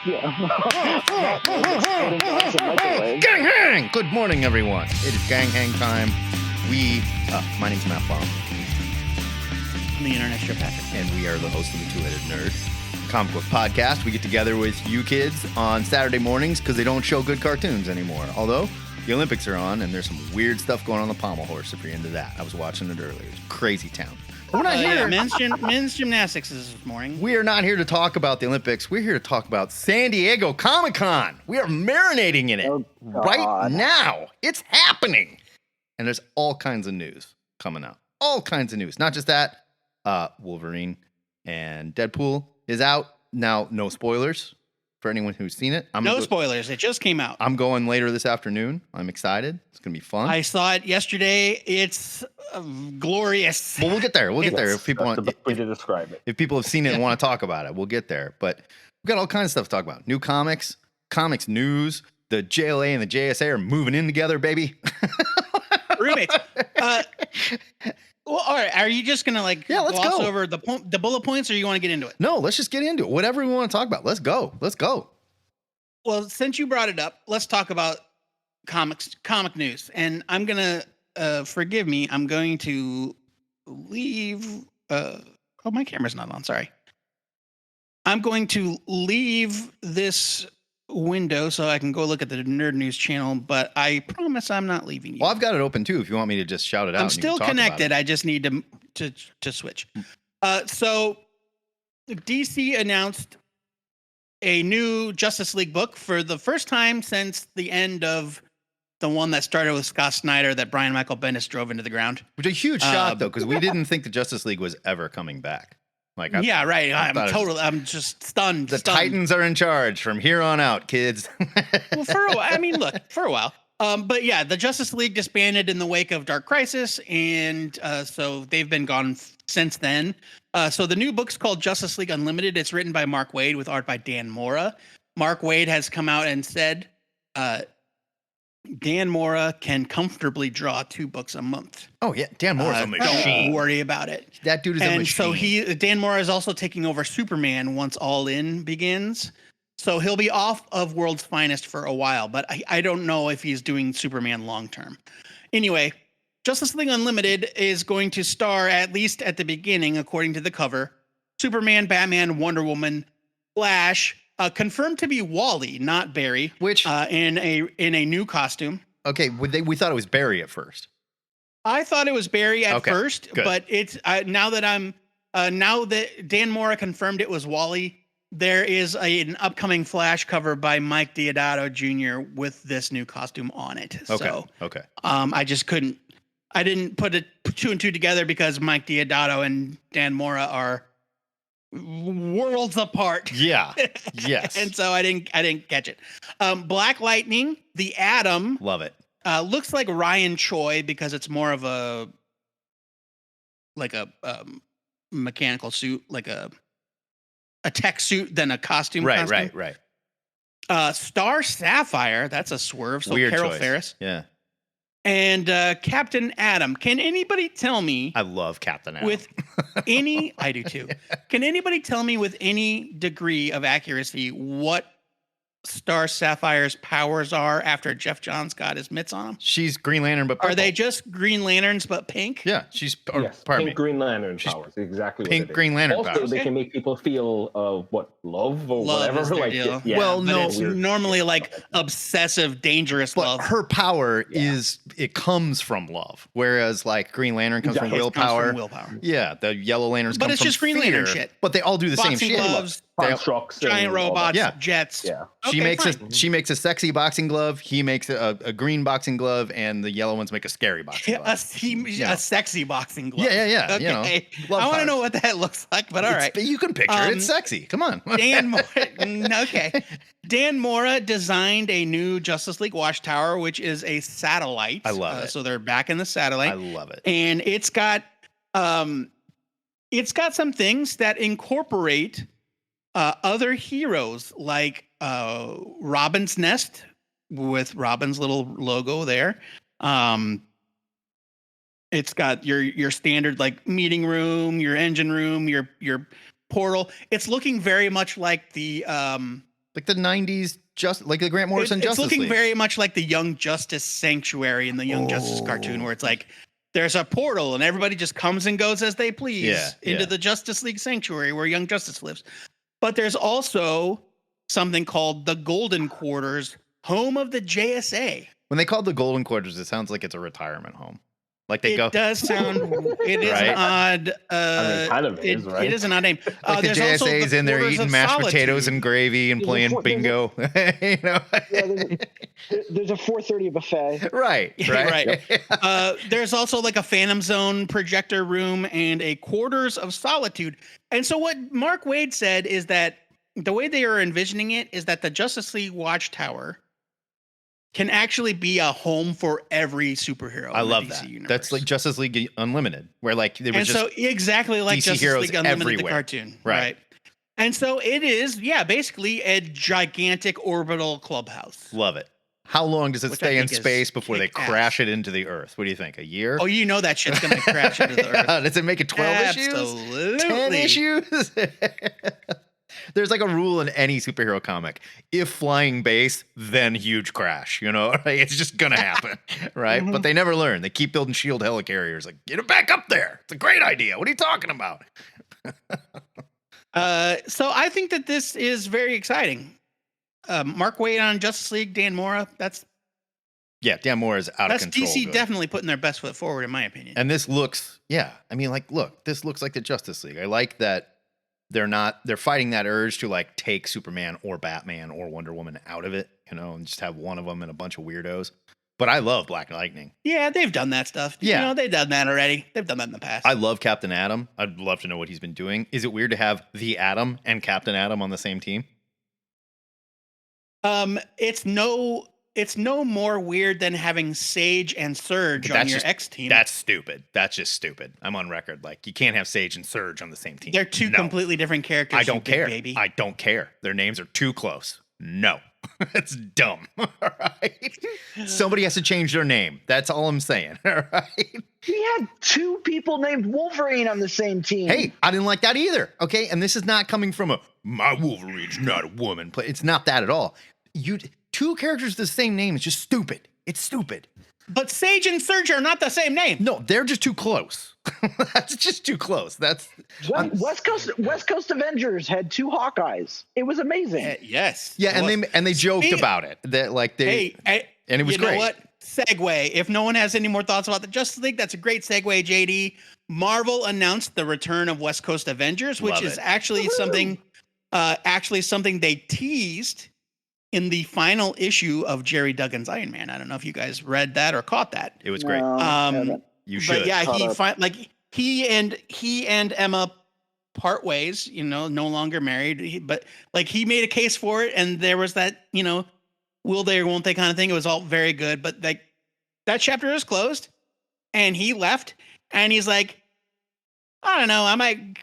Gang hang! Good morning, everyone. It is gang hang time. My name's Matt Baum. I'm the internet show Patrick. And we are the hosts of the Two-Headed Nerd comic book podcast. We get together with you kids on Saturday mornings because they don't show good cartoons anymore. Although the Olympics are on and there's some weird stuff going on the pommel horse if you're into that. I was watching it earlier. It's crazy town. We're not here. Men's gymnastics is this morning. We are not here to talk about the Olympics. We're here to talk about San Diego ComicCon. We are marinating in it right now. It's happening. And there's all kinds of news coming out. All kinds of news. Not just that. Wolverine and Deadpool is out. Now, no spoilers for anyone who's seen it. No spoilers. It just came out. I'm going later this afternoon. I'm excited. It's going to be fun. I saw it yesterday. It's glorious. Well, we'll get there. We'll get there. If people want the best way to describe it. If people have seen it and want to talk about it, we'll get there. But we've got all kinds of stuff to talk about. New comics news. The JLA and the JSA are moving in together, baby. Roommates. Well, all right. Are you just gonna gloss over the bullet points, or you want to get into it? No, let's just get into it. Whatever we want to talk about. Let's go. Well, since you brought it up, let's talk about comic news. And I'm gonna forgive me. I'm going to leave. My camera's not on. Sorry. I'm going to leave this window so I can go look at the Nerd News channel, but I promise I'm not leaving you. Well, I've got it open too if you want me to just shout it out. I'm still connected. I just need to switch. So DC announced a new Justice League book for the first time since the end of the one that started with Scott Snyder that Brian Michael Bendis drove into the ground. Which is a huge shock though, because we didn't think the Justice League was ever coming back. Yeah, right. I'm just stunned. The Titans are in charge from here on out, kids. Well, for a while. For a while. But yeah, the Justice League disbanded in the wake of Dark Crisis, and so they've been gone since then. So the new book's called Justice League Unlimited. It's written by Mark Waid with art by Dan Mora. Mark Waid has come out and said Dan Mora can comfortably draw 2 books a month. Oh yeah, Dan Mora's a machine. Don't worry about it. That dude is a machine. And so Dan Mora is also taking over Superman once All In begins. So he'll be off of World's Finest for a while, but I don't know if he's doing Superman long term. Anyway, Justice League Unlimited is going to star, at least at the beginning, according to the cover, Superman, Batman, Wonder Woman, Flash. Confirmed to be Wally, not Barry, which in a new costume. Okay, we thought it was Barry at first. I thought it was Barry at first, good. But it's now that Dan Mora confirmed it was Wally. There is an upcoming Flash cover by Mike Deodato Jr. with this new costume on it. Okay. I didn't put 2 and 2 together because Mike Deodato and Dan Mora are worlds apart. Yeah. Yes. And so I didn't catch it. Black Lightning, the Atom. Love it. Looks like Ryan Choi because it's more of a mechanical suit, like a tech suit than a costume. Right. Star Sapphire, that's a swerve. So weird Carol choice. Ferris. Yeah. And Captain Atom. Can anybody tell me? I love Captain Atom. I do too. Can anybody tell me with any degree of accuracy what Star Sapphire's powers are after Jeff Johns got his mitts on them? She's Green Lantern, but purple. Are they just Green Lanterns but pink? Yeah, she's pink Green Lantern powers. Exactly. Pink what it Green Lantern powers. Also, they can make people feel love or whatever. Is their deal. Yeah, well, no, it's normally like obsessive, dangerous love. Her power it comes from love, whereas like Green Lantern comes from willpower. Yeah, the Yellow Lanterns come from But it's just Green Lantern shit. But they all do the boxing same shit. Gloves, trucks, giant robots, jets. Yeah. She makes a sexy boxing glove. He makes a green boxing glove, and the yellow ones make a scary boxing glove. A sexy boxing glove. Yeah. Okay. I want to know what that looks like, but all right. You can picture it. It's sexy. Come on. Dan Mora designed a new Justice League Watchtower, which is a satellite. I love it. So they're back in the satellite. I love it. And it's got some things that incorporate other heroes like Robin's Nest with Robin's little logo there. It's got your standard like meeting room, your engine room, your portal. It's looking very much like the Like the 90s, just like the Grant Morrison It's Justice looking League. very much like the Young Justice Sanctuary in the Young Justice cartoon, where it's like there's a portal and everybody just comes and goes as they please into the Justice League Sanctuary where Young Justice lives. But there's also something called the Golden Quarters, home of the JSA. When they call it the Golden Quarters, it sounds like it's a retirement home. Like they go. It does sound. It is Right? an odd. it kind of is, right? It is an odd name. Like the there's also JSA's in there Quarters eating of mashed Solitude. potatoes and gravy and playing bingo. You know? There's a 4:30 buffet. Right. Right. There's also like a Phantom Zone projector room and a Quarters of Solitude. And so what Mark Waid said is that the way they are envisioning it is that the Justice League Watchtower can actually be a home for every superhero. I love in the DC that. universe. That's like Justice League Unlimited, where like there was and just so exactly like DC Justice heroes League Unlimited, the everywhere. cartoon, Right. And so it is, basically a gigantic orbital clubhouse. love it. How long does it Which I stay in think is space before they kick-ass. crash it into the Earth? What do you think? A year? Oh, you know that shit's gonna crash into the Earth. Does it make it 12 issues? Absolutely. 10 issues? There's like a rule in any superhero comic. If flying base, then huge crash. You know, like, it's just going to happen. Right. But they never learn. They keep building shield helicarriers. Like, get it back up there. It's a great idea. What are you talking about? So I think that this is very exciting. Mark Waid on Justice League, Dan Mora. Yeah, Dan Mora is out of That's control. DC good. definitely putting their best foot forward, in my opinion. And this looks, I mean, like, look, this looks like the Justice League. I like that they're fighting that urge to like take Superman or Batman or Wonder Woman out of it, you know, and just have one of them and a bunch of weirdos. But I love Black Lightning. Yeah, they've done that stuff. Yeah. You know, they've done that already. They've done that in the past. I love Captain Atom. I'd love to know what he's been doing. Is it weird to have the Atom and Captain Atom on the same team? It's no more weird than having Sage and Surge on your X team. That's stupid. That's just stupid. I'm on record. Like, you can't have Sage and Surge on the same team. They're two completely different characters. I don't care. Baby. I don't care. Their names are too close. No. It's dumb. All right. Somebody has to change their name. That's all I'm saying. All right. We had two people named Wolverine on the same team. Hey, I didn't like that either. Okay. And this is not coming from my Wolverine's not a woman. It's not that at all. Two characters with the same name is just stupid. It's stupid. But Sage and Surge are not the same name. No, they're just too close. That's just too close. That's West Coast Avengers had two Hawkeyes. It was amazing. Yes. yeah, and they joked about it. That like they and it was great. You know what? Segue. If no one has any more thoughts about the Justice League, that's a great segue, JD. Marvel announced the return of West Coast Avengers, which is actually something they teased in the final issue of Jerry Duggan's Iron Man. I don't know if you guys read that or caught that. It was great. You should. But yeah, he and Emma part ways, you know, no longer married. But like he made a case for it, and there was that, you know, will they or won't they kind of thing. It was all very good, but like that chapter is closed, and he left, and he's like, I don't know, I might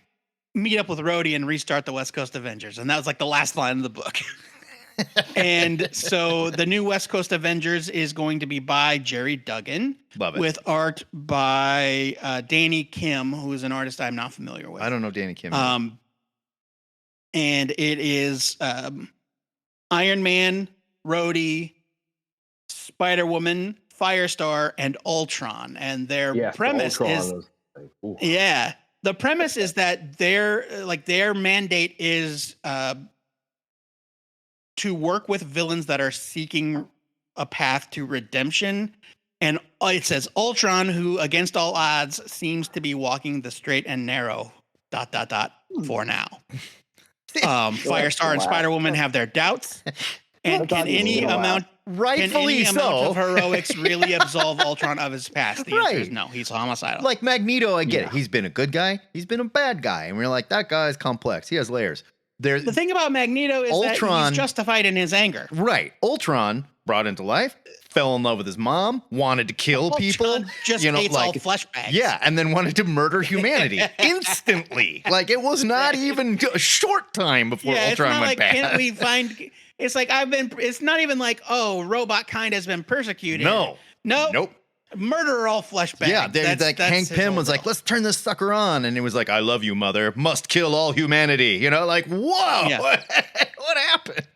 meet up with Rhodey and restart the West Coast Avengers, and that was like the last line of the book. And so the new West Coast Avengers is going to be by Jerry Duggan. Love it. With art by Danny Kim, who is an artist I'm not familiar with. I don't know Danny Kim. And it is Iron Man, Rhodey, Spider-Woman, Firestar, and Ultron. And their premise is the premise is that their mandate is to work with villains that are seeking a path to redemption. And it says Ultron, who against all odds seems to be walking the straight and narrow ... for now. Firestar and Spider-Woman have their doubts. And can any amount of heroics really absolve Ultron of his past? The answer is no. He's homicidal. Like Magneto, I get it. He's been a good guy. He's been a bad guy. And we're like, that guy's complex. He has layers. The thing about Magneto is that he's justified in his anger. Right. Ultron brought into life, fell in love with his mom, wanted to kill people. Just hates all flesh bags. Yeah, and then wanted to murder humanity instantly. Like, it was not even a short time before Ultron went bad. Can't we find... It's like it's not even like, oh, robot kind has been persecuted. No. Nope. Murder all flesh bags. Yeah, that's Hank Pym was like, let's turn this sucker on. And it was like, I love you, mother. Must kill all humanity. You know, like, whoa. Yeah. What happened?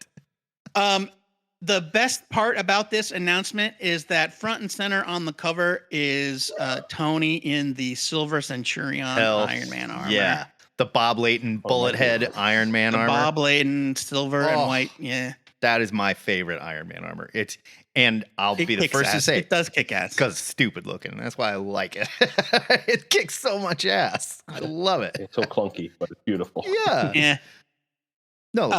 The best part about this announcement is that front and center on the cover is Tony in the Silver Centurion Iron Man armor. Yeah. The Bob Layton bullet head Iron Man armor. Bob Layton silver and white. Yeah. That is my favorite Iron Man armor. I'll be the first to say it does kick ass because it's stupid looking. That's why I like it. It kicks so much ass. I love it. It's so clunky, but it's beautiful. Yeah. Yeah. No,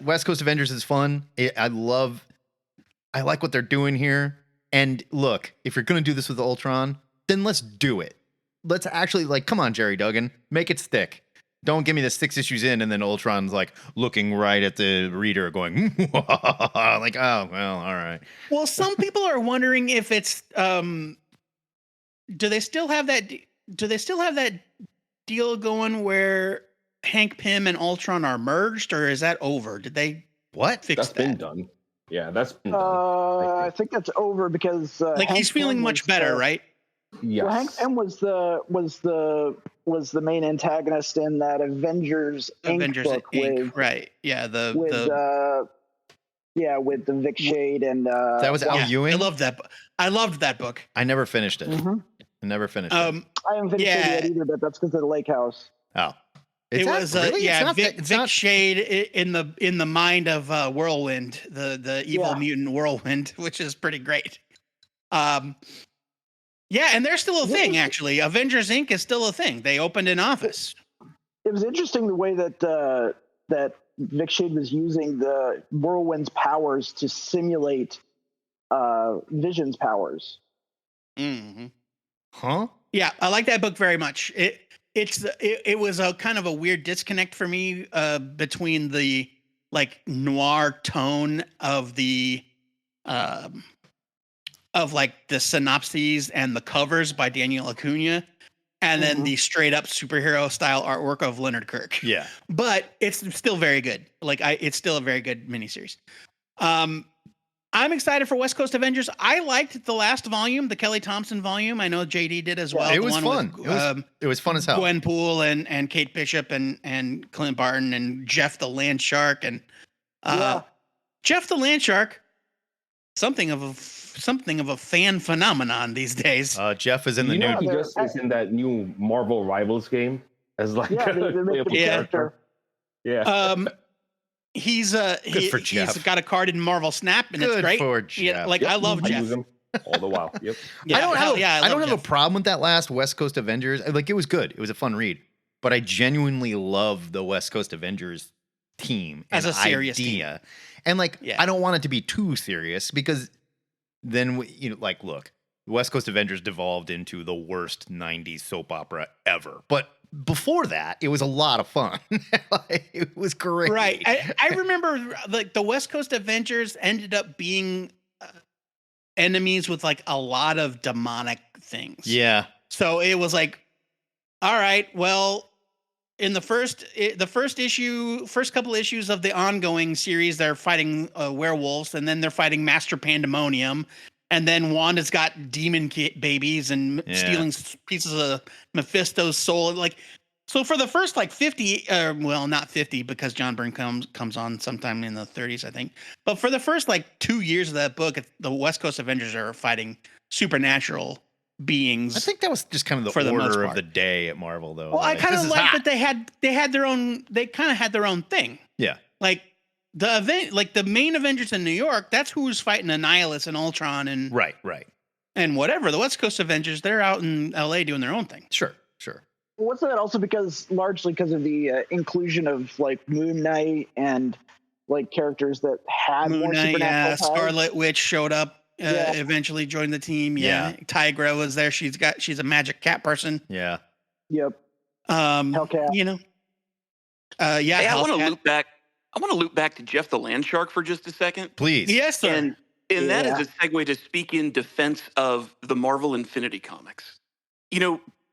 West Coast Avengers is fun. I like what they're doing here. And look, if you're going to do this with Ultron, then let's do it. Let's actually come on, Jerry Duggan, make it stick. Don't give me the 6 issues in and then Ultron's looking right at the reader going, oh, well, all right. Well, some people are wondering if it's, do they still have that deal going where Hank Pym and Ultron are merged, or is that over? Did they fix that's that? been done. Yeah, that's been done. I think that's over because he's feeling much better, right? Yes. Well, Hank Pym was the main antagonist in that Avengers Inc. book with, right? Yeah, with the Vic Shade and that was Al Ewing. I loved that book. I never finished it. Mm-hmm. I never finished it. I haven't finished it yet either, but that's because of the Lake House. Oh, It was really? Vic Shade in the mind of Whirlwind, the evil mutant Whirlwind, which is pretty great. Yeah, and they're still a thing, actually. Avengers Inc. is still a thing. They opened an office. It was interesting the way that that Vic Shade was using the Whirlwind's powers to simulate Vision's powers. Mm-hmm. Huh? Yeah, I like that book very much. It was a kind of a weird disconnect for me between the noir tone of the the synopses and the covers by Daniel Acuna, and then the straight up superhero style artwork of Leonard Kirk. Yeah, but it's still very good. It's still a very good miniseries. I'm excited for West Coast Avengers. I liked the last volume, the Kelly Thompson volume. I know JD did as well. It was fun. It was fun as hell. Gwen Poole and Kate Bishop and Clint Barton and Jeff the Landsahrk and Jeff the Landsahrk. Something of a fan phenomenon these days. Jeff is in the new. He just is in that new Marvel Rivals game as the character. Yeah. He's Jeff. got a card in Marvel Snap, and it's great. For Jeff. I love Jeff. I use him all the while. Yep. Yeah, I don't have a problem with that last West Coast Avengers. It was good. It was a fun read, but I genuinely love the West Coast Avengers team as a serious idea. Team. And I don't want it to be too serious because then look, West Coast Avengers devolved into the worst 90s soap opera ever. But before that, it was a lot of fun. It was great. Right. I remember the West Coast Avengers ended up being enemies with a lot of demonic things. Yeah. So it was all right, well, in the first couple issues of the ongoing series, they're fighting werewolves, and then they're fighting Master Pandemonium. And then Wanda's got demon babies and stealing pieces of Mephisto's soul. So for the first 50, not 50 because John Byrne comes on sometime in the 30s, I think. But for the first 2 years of that book, the West Coast Avengers are fighting supernatural beings. I think that was just kind of the order of the day at Marvel, though. Well, I kind of like that they had their own. They kind of had their own thing. Yeah. The event, the main Avengers in New York, that's who's fighting Annihilus and Ultron and right, and whatever. The West Coast Avengers, they're out in LA doing their own thing. Sure. Wasn't that also largely because of the inclusion of Moon Knight and characters that had more supernatural powers? Scarlet Witch showed up. Eventually joined the team. Yeah. Tigra was there. She's a magic cat person. Yeah. Yep. Hellcat. Hey, I want to loop back to Jeff the Landsahrk for just a second. Please. Yes, sir. And that is a segue to speak in defense of the Marvel Infinity comics.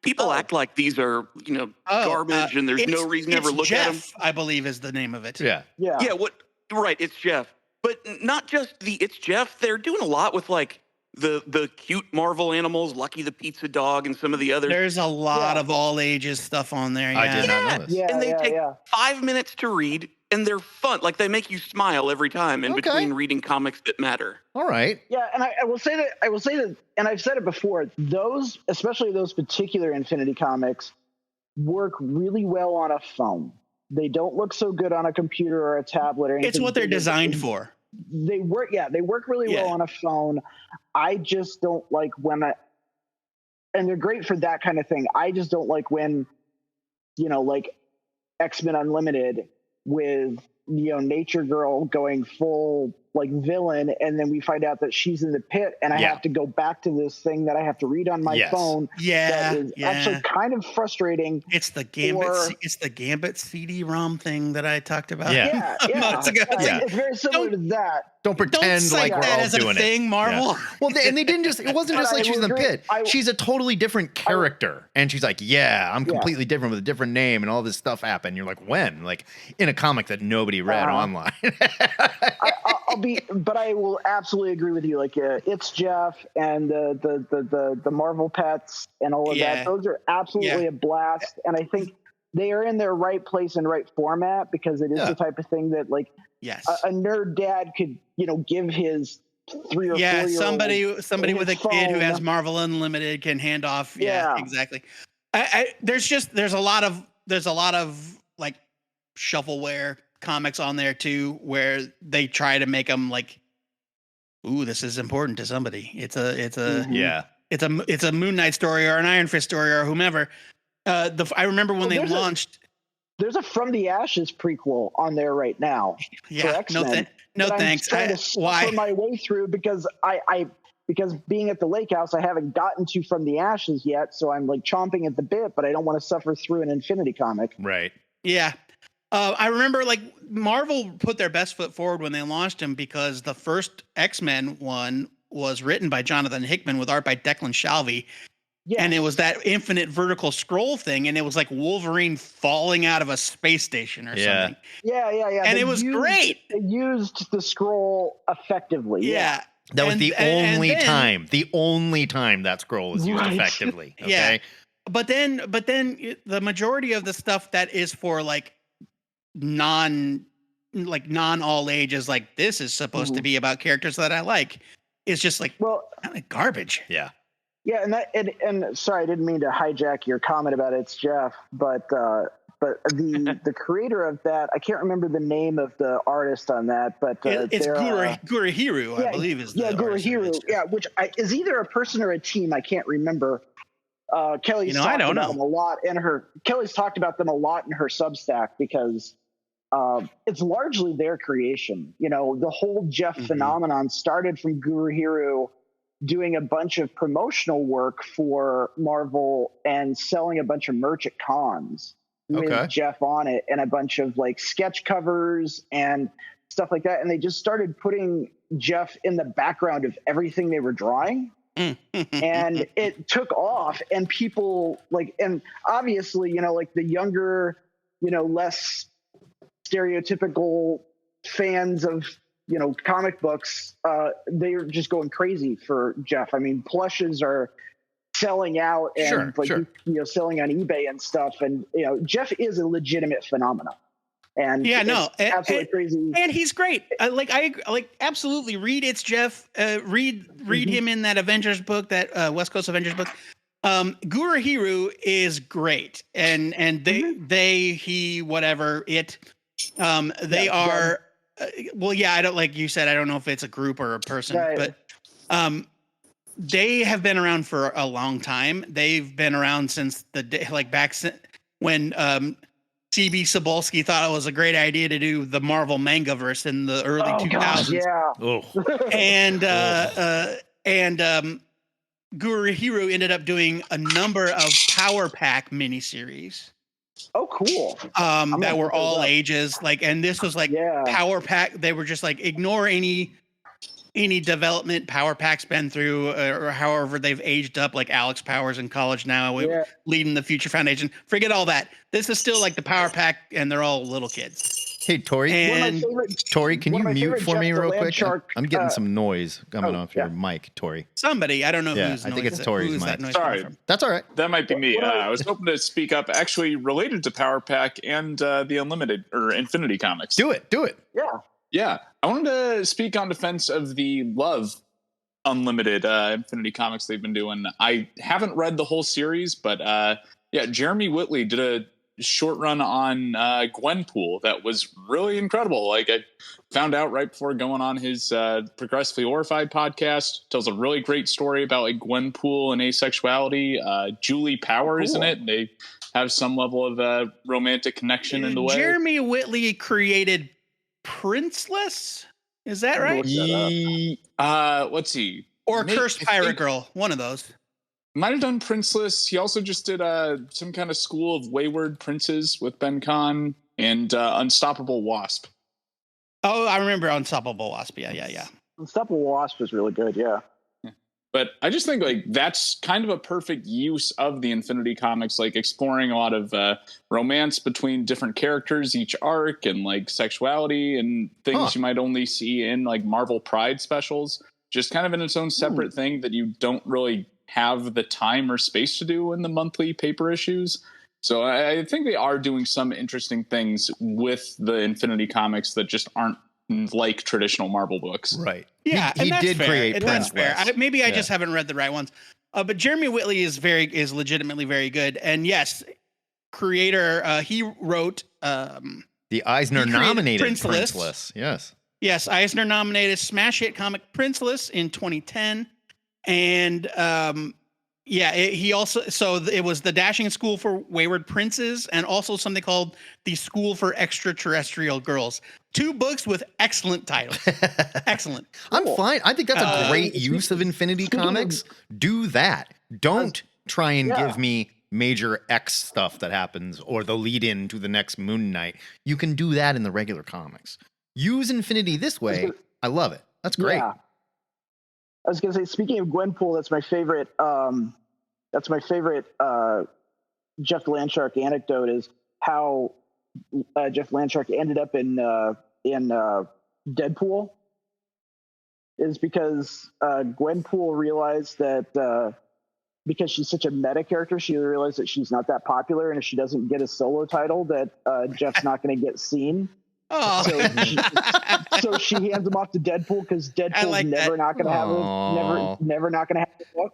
People act like these are, garbage and there's no reason to ever look Jeff, at them. I believe is the name of it. Yeah. Yeah. Yeah. Right. It's Jeff. But not just it's Jeff. They're doing a lot with the cute Marvel animals, Lucky the Pizza Dog and some of the others. There's a lot of all ages stuff on there. Yeah. I did not know this. Yeah, and they take 5 minutes to read. and they're fun. Like they make you smile every time in between reading comics that matter. All right. Yeah, and I will say that, and I've said it before. Those, especially those particular Infinity comics, work really well on a phone. They don't look so good on a computer or a tablet or anything. It's what they're designed for. They work. Yeah, they work really well on a phone. I just don't like and they're great for that kind of thing. I just don't like when, like X-Men Unlimited with, Nature Girl going full like villain, and then we find out that she's in the pit, and I have to go back to this thing that I have to read on my phone. Yeah, that is actually kind of frustrating. It's the Gambit. It's the Gambit CD-ROM thing that I talked about. Yeah, It's very similar to that. Don't pretend like we're all doing it. Marvel. Yeah. Well, and they didn't just. It wasn't just like she's in the pit. She's a totally different character, and she's like, I'm completely different with a different name, and all this stuff happened. You're like, when? Like in a comic that nobody read online. But I will absolutely agree with you. Like it's Jeff and the Marvel pets and all of that. Those are absolutely a blast, and I think they are in their right place and right format because it is the type of thing that like a nerd dad could give his 3 or 4 year old somebody with a kid who has Marvel Unlimited can hand off. Yeah, exactly. There's a lot of like shovelware comics on there too, where they try to make them like, ooh, this is important to somebody. It's a Moon Knight story or an Iron Fist story or whomever. I remember when they launched. There's a From the Ashes prequel on there right now. Yeah, for X-Men, no thanks. I'm trying to suffer my way through because because being at the lake house, I haven't gotten to From the Ashes yet, so I'm like chomping at the bit, but I don't want to suffer through an Infinity comic. Right. Yeah. I remember like Marvel put their best foot forward when they launched him because the first X-Men one was written by Jonathan Hickman with art by Declan Shalvey. Yes. And it was that infinite vertical scroll thing, and it was like Wolverine falling out of a space station or something. Yeah. And it was great. They used the scroll effectively. Yeah. That was the only time that scroll was used effectively. Okay? Yeah. But then the majority of the stuff that is for like non all ages, like this is supposed to be about characters that I like, is just like garbage. Yeah. Yeah, and sorry, I didn't mean to hijack your comment about It's Jeff, but the creator of that, I can't remember the name of the artist on that, but it's Gurahiru, I believe is the Gurahiru, which is either a person or a team, I can't remember. Kelly's talked about them a lot, and Kelly's talked about them a lot in her Substack because it's largely their creation. The whole Jeff phenomenon started from Gurahiru doing a bunch of promotional work for Marvel and selling a bunch of merch at cons with Jeff on it, and a bunch of like sketch covers and stuff like that. And they just started putting Jeff in the background of everything they were drawing. And it took off, and people and obviously, like the younger, less stereotypical fans of comic books, they're just going crazy for Jeff. I mean, plushes are selling out and selling on eBay and stuff. And, Jeff is a legitimate phenomenon. And absolutely crazy. And he's great. I absolutely read It's Jeff. Read him in that Avengers book, that West Coast Avengers book. Gurahiru is great. And they are. I don't, like you said, I don't know if it's a group or a person, but they have been around for a long time. They've been around since the day, when C.B. Cebulski thought it was a great idea to do the Marvel Mangaverse in the early 2000s. And Gurahiru ended up doing a number of Power Pack miniseries. Oh, cool. That were all ages. And this was Power Pack. They were just like, ignore any development Power Pack's been through, or however they've aged up, like Alex Powers in college now, leading the Future Foundation. Forget all that. This is still like the Power Pack, and they're all little kids. Hey, Tori. And Tori, can you mute for me real quick? Landsahrk, I'm getting some noise coming off your mic, Tori. somebody, I don't know Yeah, who's I think it's noise, Tori's who's mic. that noise Sorry. coming from. That's all right. That might be me. What I was hoping to speak up, actually related to Power Pack and the Unlimited or Infinity Comics. Do it. Yeah. I wanted to speak on defense of the Love Unlimited Infinity Comics they've been doing. I haven't read the whole series, but Jeremy Whitley did a short run on Gwenpool that was really incredible. Like, I found out right before going on his Progressively Horrified podcast. Tells a really great story about like Gwenpool and asexuality. Julie Power is in it. They have some level of romantic connection in the way. Jeremy Whitley created Princeless. Is that right? Let's see. Or Cursed Pirate Girl. One of those. Might have done Princeless. He also just did some kind of School of Wayward Princes with Ben Kahn and Unstoppable Wasp. Oh, I remember Unstoppable Wasp. Yeah. Unstoppable Wasp was really good. Yeah. But I just think like that's kind of a perfect use of the Infinity Comics, like exploring a lot of romance between different characters each arc, and like sexuality and things you might only see in like Marvel Pride specials. Just kind of in its own separate thing that you don't really have the time or space to do in the monthly paper issues. So I think they are doing some interesting things with the Infinity Comics that just aren't like traditional Marvel books. Right. Yeah, he did create That's fair. Princeless. I just haven't read the right ones. But Jeremy Whitley is legitimately very good. And yes, creator, he wrote the Eisner nominated Princeless. Yes, Eisner nominated smash hit comic Princeless in 2010. And he also, it was the Dashing School for Wayward Princes and also something called the School for Extraterrestrial Girls. 2 books with excellent titles. Excellent. I'm fine. I think that's a great use of Infinity Comics. Do that. Don't try and give me Major X stuff that happens or the lead in to the next Moon Knight. You can do that in the regular comics. Use Infinity this way. I love it. That's great. Yeah. I was going to say, speaking of Gwenpool, that's my favorite. Jeff the Landsahrk anecdote is how Jeff Landsahrk ended up in Deadpool. Is because Gwenpool realized that because she's such a meta character, she realized that she's not that popular, and if she doesn't get a solo title, that Jeff's not going to get seen. Oh. So she hands him off to Deadpool because Deadpool's never not going to have a book.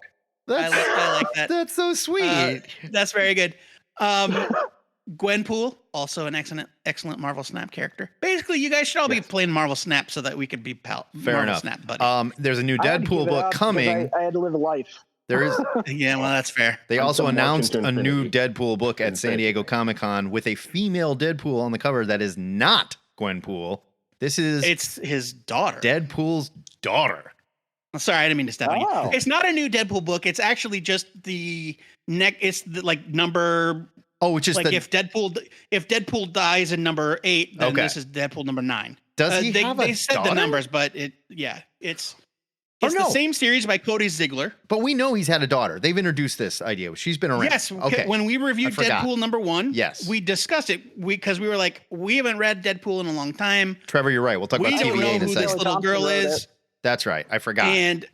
I like that. That's so sweet. That's very good. Gwenpool, also an excellent Marvel Snap character. Basically, you guys should all be playing Marvel Snap so that we could be Fair Marvel enough. Snap buddies. There's a new Deadpool book coming. I had to live a life. There is. Yeah, well, that's fair. They also announced a new Deadpool book at San Diego ComicCon with a female Deadpool on the cover that is not Gwenpool. It's his daughter. Deadpool's daughter. Sorry, I didn't mean to step on you. It's not a new Deadpool book. It's actually just the number. Oh, it's just like if Deadpool dies in number 8, then this is Deadpool number 9. Does he have a They said daughter? the numbers, but it's the same series by Cody Ziegler. But we know he's had a daughter. They've introduced this idea. She's been around. Yes. Okay. When we reviewed Deadpool number 1, we discussed it because we were like, we haven't read Deadpool in a long time. Trevor, you're right. We'll talk about TVA in a second. We don't know who this little girl is. That's right. I forgot. And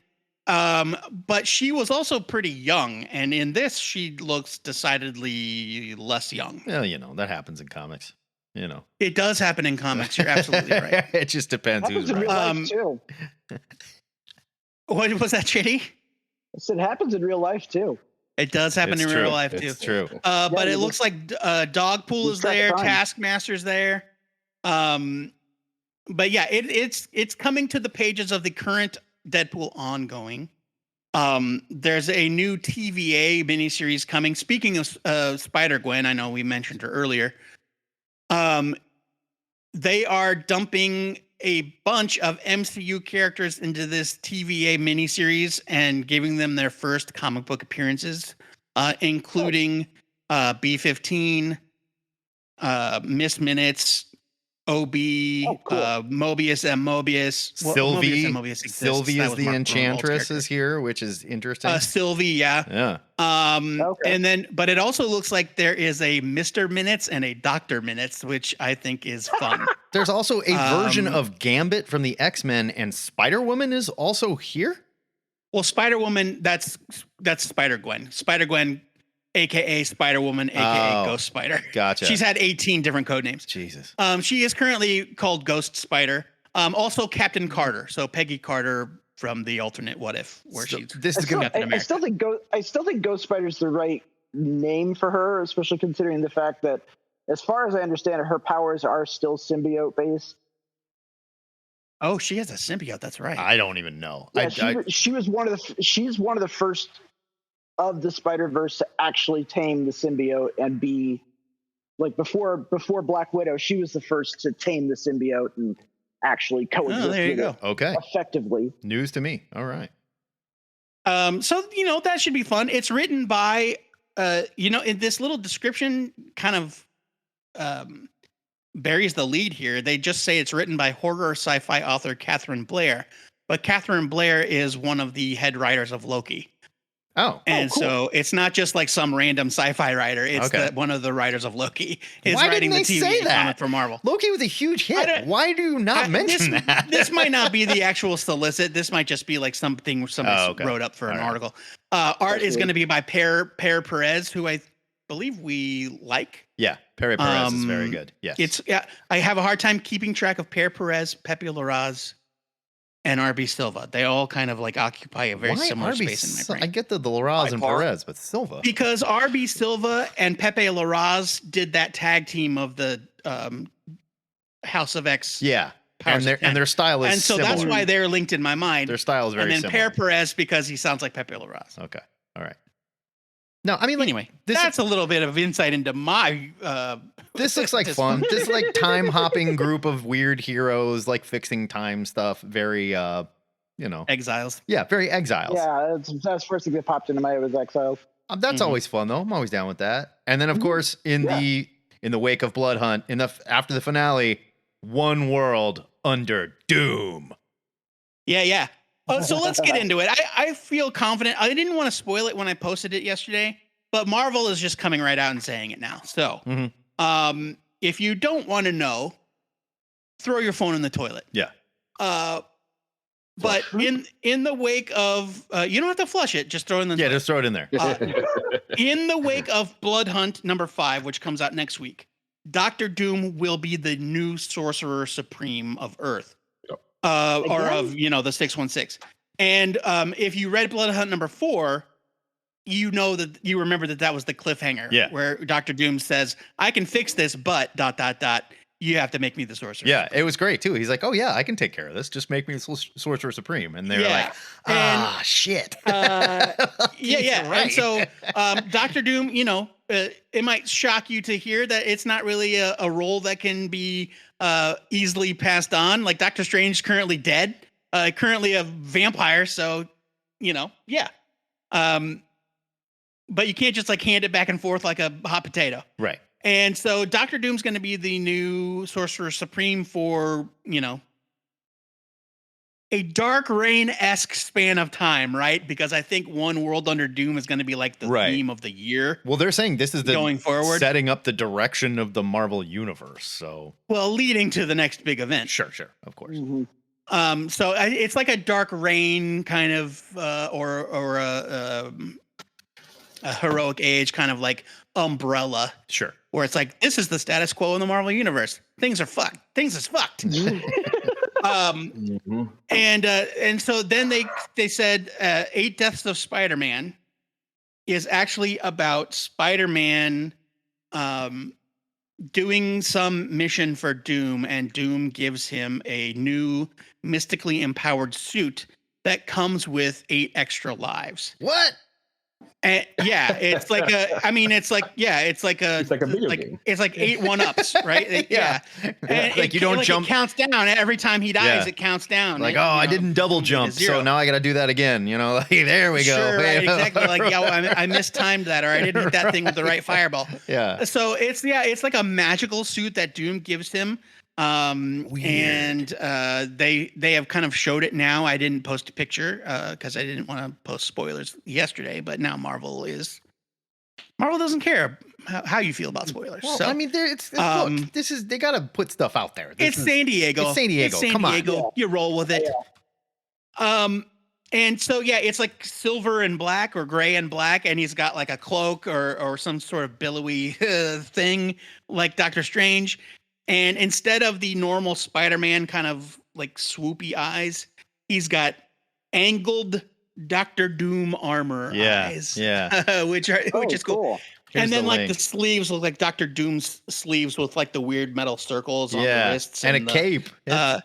but she was also pretty young, and in this she looks decidedly less young. Well, that happens in comics. It does happen in comics. You're absolutely right. It just depends who's right. Life too. What was that, Chitty? I said it happens in real life too. It does happen in real life too. It's true. But it looks like Dogpool is there, Taskmaster's there. But yeah, it's coming to the pages of the current Deadpool ongoing. There's a new TVA miniseries coming. Speaking of Spider-Gwen, I know we mentioned her earlier. They are dumping a bunch of MCU characters into this TVA miniseries and giving them their first comic book appearances, including B-15, Miss Minutes, OB, Mobius and Mobius. Well, Sylvie is the Enchantress is here, which is interesting. Sylvie, yeah. And then, but it also looks like there is a Mr. Minutes and a Dr. Minutes, which I think is fun. There's also a version of Gambit from the X-Men, and Spider-Woman is also here. Well, Spider-Woman, that's Spider-Gwen. Spider-Gwen, aka Spider-Woman, aka Ghost Spider. Gotcha. She's had 18 different code names. Jesus. She is currently called Ghost Spider. Also Captain Carter. So Peggy Carter from the alternate What If, where I still think Ghost Spider's the right name for her, especially considering the fact that, as far as I understand it, her powers are still symbiote based. Oh, she has a symbiote. That's right. I don't even know. Yeah, she's one of the first of the Spider-Verse to actually tame the symbiote and be like before Black Widow. She was the first to tame the symbiote and actually coexist with it effectively. News to me. All right. So that should be fun. It's written by in this little description kind of buries the lead here. They just say it's written by horror sci-fi author Catherine Blair, but Catherine Blair is one of the head writers of Loki. Cool. So it's not just like some random sci-fi writer. It's one of the writers of Loki is writing the TV comic for Marvel. Loki was a huge hit. Why do you not mention that? This might not be the actual solicit. This might just be like something somebody wrote up for an article. Art is going to be by Per Perez, who I believe we like. Yeah, Per Perez is very good. Yes. I have a hard time keeping track of Per Perez, Pepe Larraz, and RB Silva. They all kind of like occupy a very similar space in my brain. I get the Larraz and Perez, but Silva. Because RB Silva and Pepe Larraz did that tag team of the House of X. Yeah. And their style is similar. That's why they're linked in my mind. Their style is very similar. And then Per Perez because he sounds like Pepe Larraz. Okay. All right. No, I mean, anyway, that's a little bit of insight into my. This looks like fun. This is like time hopping group of weird heroes, like fixing time stuff. Very, Exiles. Yeah, very Exiles. Yeah, that's first thing that popped into my head was Exiles. That's always fun though. I'm always down with that. And then of course in the wake of Blood Hunt, after the finale, one world under doom. Yeah. So let's get into it. I feel confident. I didn't want to spoil it when I posted it yesterday, but Marvel is just coming right out and saying it now. So if you don't want to know, throw your phone in the toilet. Yeah. But in the wake of, you don't have to flush it. Just throw it in the toilet. Just throw it in there. In the wake of Blood Hunt #5, which comes out next week, Dr. Doom will be the new Sorcerer Supreme of Earth. Or of the 616, and if you read Blood Hunt #4, you remember that was the cliffhanger, where Dr. Doom says, "I can fix this, but ... you have to make me the Sorcerer." Yeah, Supreme. It was great too. He's like, "Oh yeah, I can take care of this. Just make me the Sorcerer Supreme." And they're like, shit." Yeah. Right. And so Dr. Doom, it might shock you to hear that it's not really a role that can be easily passed on. Like Doctor Strange currently dead, currently a vampire. So, but you can't just like hand it back and forth like a hot potato. Right. And so Dr. Doom's going to be the new Sorcerer Supreme for, a Dark Reign-esque span of time, right? Because I think One World Under Doom is going to be like the theme of the year. Well, they're saying this is going forward, setting up the direction of the Marvel universe. So, leading to the next big event. Sure, of course. Mm-hmm. So it's like a Dark Reign kind of, or a heroic age kind of like umbrella. Sure. Where it's like, this is the status quo in the Marvel universe. Things are fucked. Things is fucked. And so then they said 8 Deaths of Spider-Man is actually about Spider-Man doing some mission for Doom, and Doom gives him a new mystically empowered suit that comes with 8 extra lives. What? And it's like it's like a video game. It's like 8 1-ups, right? Yeah. And like you don't jump. It counts down every time he dies. It counts down. Like, I didn't double jump, so now I got to do that again. Like, there we go. Sure, right, exactly. Like, I mistimed that, or I didn't hit that thing with the right fireball. Yeah. So it's like a magical suit that Doom gives him. And they have kind of showed it now. I didn't post a picture because I didn't want to post spoilers yesterday, but now Marvel doesn't care how you feel about spoilers. Well, so I mean, look, they got to put stuff out there. It's San Diego. It's San Diego. Come on, you roll with it. And so it's like silver and black or gray and black, and he's got like a cloak or some sort of billowy thing like Doctor Strange. And instead of the normal Spider-Man kind of like swoopy eyes, he's got angled Doctor Doom armor eyes. Yeah. which is cool. Here's and then the like link. the sleeves look like Doctor Doom's sleeves with like the weird metal circles on the wrists. And a cape. Yeah,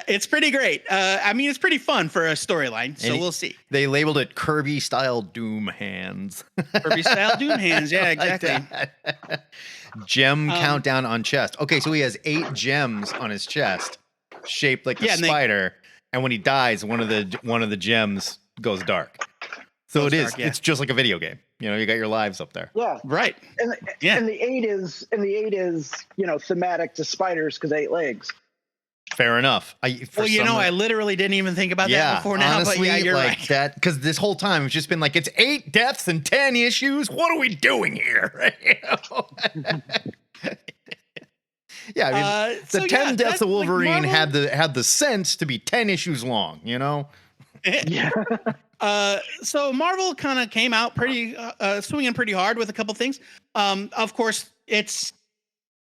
it's pretty great. I mean, it's pretty fun for a storyline, so we'll see. They labeled it Kirby-style Doom hands. Kirby-style Doom hands, yeah, exactly. Gem countdown on chest. Okay, so he has 8 gems on his chest, shaped like a spider, and when he dies, one of the gems goes dark. So it's just like a video game. You know, you got your lives up there. Yeah, right. And the 8 is thematic to spiders because 8 legs. Fair enough. I literally didn't even think about that before now. Honestly, but you're right. That because this whole time it's just been like it's 8 deaths and 10 issues. What are we doing here? Yeah, I mean, the 10 deaths of Wolverine had the sense to be 10 issues long. You know. Yeah. So Marvel kind of came out pretty swinging pretty hard with a couple things. Of course, it's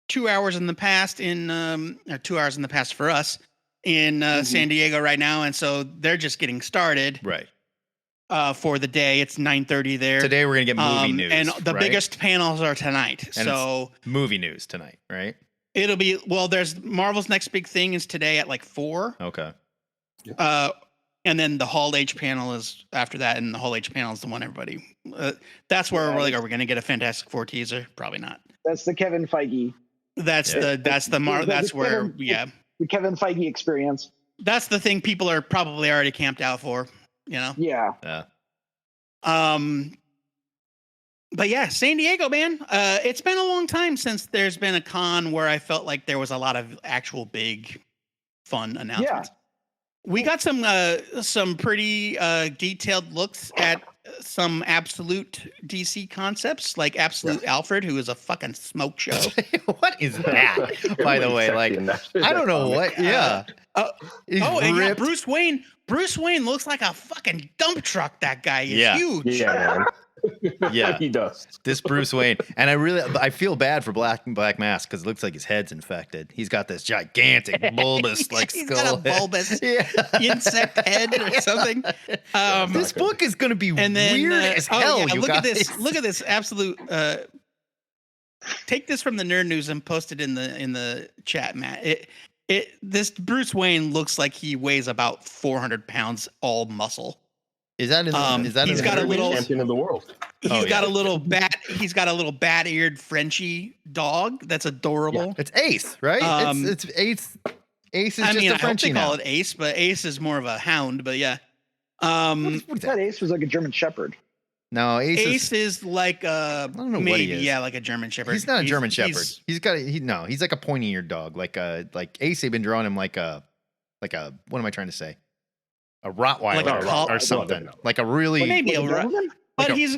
2 hours in the past or 2 hours in the past for us in San Diego right now, and so they're just getting started. Right. For the day, it's 9:30 there. Today we're gonna get movie news, and the biggest panels are tonight. And so movie news tonight, right? It'll be there's Marvel's next big thing is today at like 4. Okay. And then the Hall H panel is after that, and the Hall H panel is the one everybody. That's where we're like, are we going to get a Fantastic Four teaser? Probably not. That's the Kevin Feige. That's where the Kevin Feige experience. That's the thing people are probably already camped out for. You know. Yeah. But yeah, San Diego, man. It's been a long time since there's been a con where I felt like there was a lot of actual big, fun announcements. Yeah. We got some pretty detailed looks at some absolute DC concepts, like Absolute Alfred, who is a fucking smoke show. What is that? By the way, like I don't know what. Yeah. And Bruce Wayne. Bruce Wayne looks like a fucking dump truck. That guy is huge. Yeah, man. Yeah, he does. This Bruce Wayne, and I feel bad for Black Mask because it looks like his head's infected. He's got this gigantic bulbous skull. He's got a bulbous insect head or something. This book is going to be weird as hell. You look guys. Look at this absolute. Take this from the Nerd News and post it in the chat, Matt. This Bruce Wayne looks like he weighs about 400 pounds, all muscle. Is that he's got a little champion of the world? He's got a little bat-eared Frenchie dog that's adorable. Yeah. It's Ace, right? It's Ace. Ace is just a Frenchie now. I hope they call it Ace, but Ace is more of a hound. But yeah, what's that? Ace was like a German Shepherd. No, Ace is like I don't know what he is. Like a German Shepherd. He's not a German Shepherd. He's like a pointy-eared dog. Like Ace, they've been drawing him like a what am I trying to say? A Rottweiler or something. Like a really maybe a Rottweiler. But he's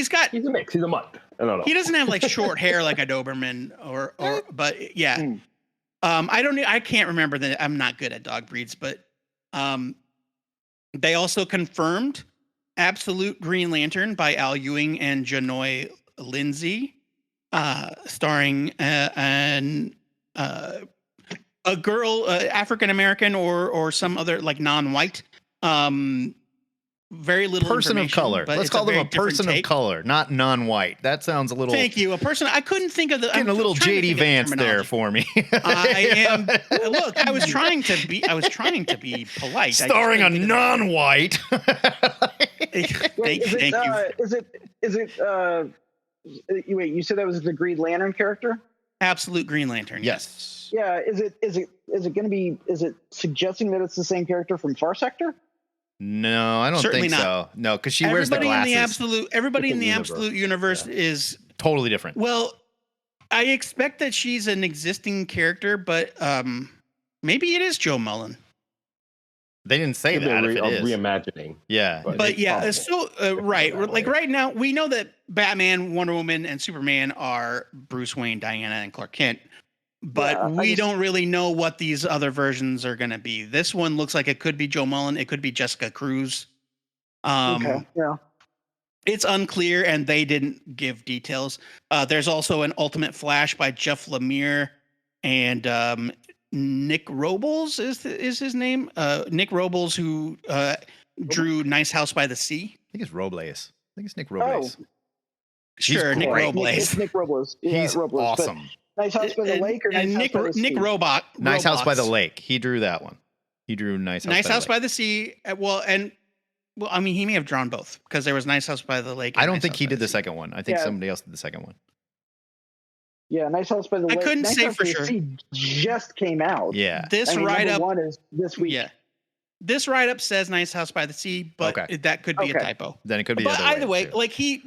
got he's a mix. He's a mutt. I don't know. He doesn't have like short hair like a Doberman but yeah. I can't remember that. I'm not good at dog breeds, but they also confirmed Absolute Green Lantern by Al Ewing and Janoy Lindsay, starring a girl, African American or some other like non-white, very little person of color. Let's call them a person of color, not non-white. That sounds a little. Thank you. A person. I couldn't think of the. Getting a little JD Vance there for me. I am. Look, I was trying to be polite. Starring a non-white. Thank you. Wait, you said that was the Green Lantern character? Absolute Green Lantern. Yes. Yeah, is it going to be? Is it suggesting that it's the same character from Far Sector? No, I don't think so. No, because she wears the glasses. Everybody in the Absolute universe is totally different. Well, I expect that she's an existing character, but maybe it is Joe Mullen. They didn't say that. If it is reimagining, yeah, but yeah, so right, like right now, we know that Batman, Wonder Woman, and Superman are Bruce Wayne, Diana, and Clark Kent. But we don't really know what these other versions are going to be. This one looks like it could be Joe Mullen. It could be Jessica Cruz. Okay. Yeah. It's unclear, and they didn't give details. There's also an Ultimate Flash by Jeff Lemire and Nick Robles is his name. Nick Robles, who drew Nice House by the Sea. I think it's Robles. I think it's Nick Robles. Oh. Sure, Nick Robles. It's Nick Robles. Yeah, He's Robles, awesome. Nice House by the Lake or Nick Robot. Nice House by the Lake. He drew that one. He drew Nice House by the Sea. Well, I mean, he may have drawn both because there was Nice House by the Lake. I don't think he did the second one. I think somebody else did the second one. Yeah, Nice House by the Lake. I couldn't say for sure. Just came out. Yeah. This write-up one is this week. Yeah. This write-up says Nice House by the Sea, but that could be a typo. Then it could be. But either way, like he's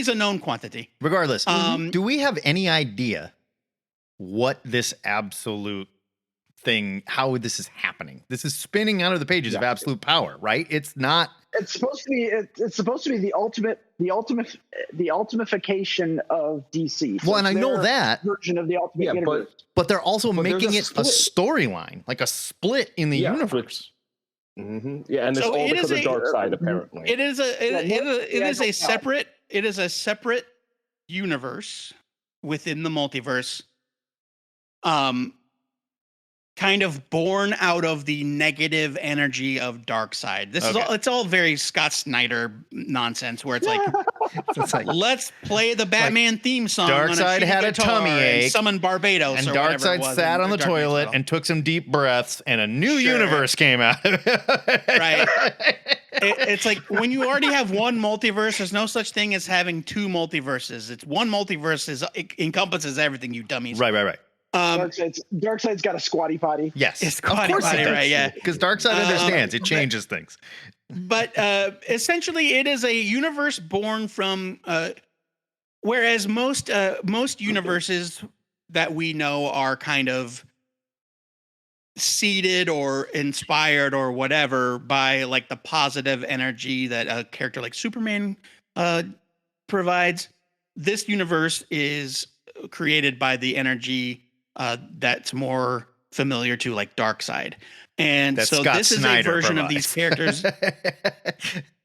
a known quantity. Regardless, do we have any idea what this absolute thing, how this is happening? This is spinning out of the pages of absolute power, right? It's not. It's supposed to be. It's supposed to be the ultimatification of DC. So well, and I know that version of the Ultimate Universe. But they're also making it a storyline, like a split in the universe. Mm-hmm. Yeah, and it's all because of the dark side. Apparently, it is a separate universe within the multiverse. Kind of born out of the negative energy of Darkseid. This is all, it's all very Scott Snyder nonsense where it's like, let's play the Batman theme song. Darkseid had a tummy ache. Summon Barbados. And Darkseid sat on the toilet and took some deep breaths and a new universe came out. Right. It's like when you already have one multiverse, there's no such thing as having two multiverses. It's one multiverse it encompasses everything, you dummies. Right. Darkseid's got a squatty potty. Yes, it's squatty potty, right? Yeah, because Darkseid understands it changes things. But essentially, it is a universe born from. Whereas most universes that we know are kind of seeded or inspired or whatever by like the positive energy that a character like Superman provides. This universe is created by the energy that's more familiar to like Darkseid. And so this is a version of these characters.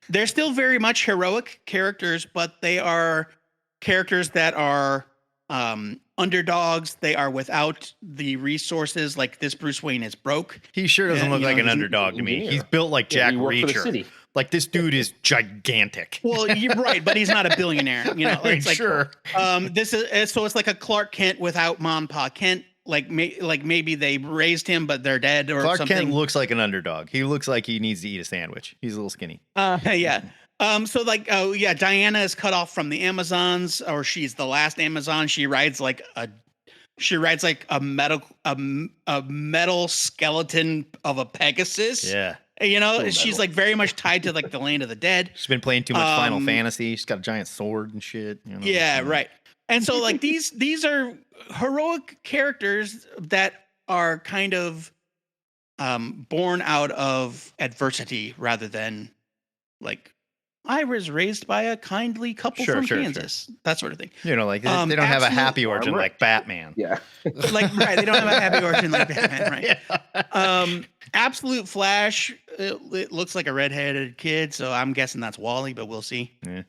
They're still very much heroic characters, but they are characters that are underdogs. They are without the resources. Like this Bruce Wayne is broke. He sure doesn't look like an underdog to me. He's built like Jack Reacher. Like this dude is gigantic. Well, you're right, but he's not a billionaire. It's like, sure. This is so it's like a Clark Kent without Mom and Pa Kent. Like maybe they raised him, but they're dead or Clark something. Kent looks like an underdog. He looks like he needs to eat a sandwich. He's a little skinny. Yeah. So like, Diana is cut off from the Amazons, or she's the last Amazon. She rides like a metal skeleton of a Pegasus. Yeah. She's like very much tied to like the land of the dead. She's been playing too much Final Fantasy. She's got a giant sword and shit. Yeah, right. And so like these are heroic characters that are kind of born out of adversity rather than like I was raised by a kindly couple from Kansas, that sort of thing. They don't have a happy origin like Batman. Yeah. Right. They don't have a happy origin like Batman, right? Yeah. Absolute Flash, it looks like a redheaded kid, so I'm guessing that's Wally, but we'll see. Yeah.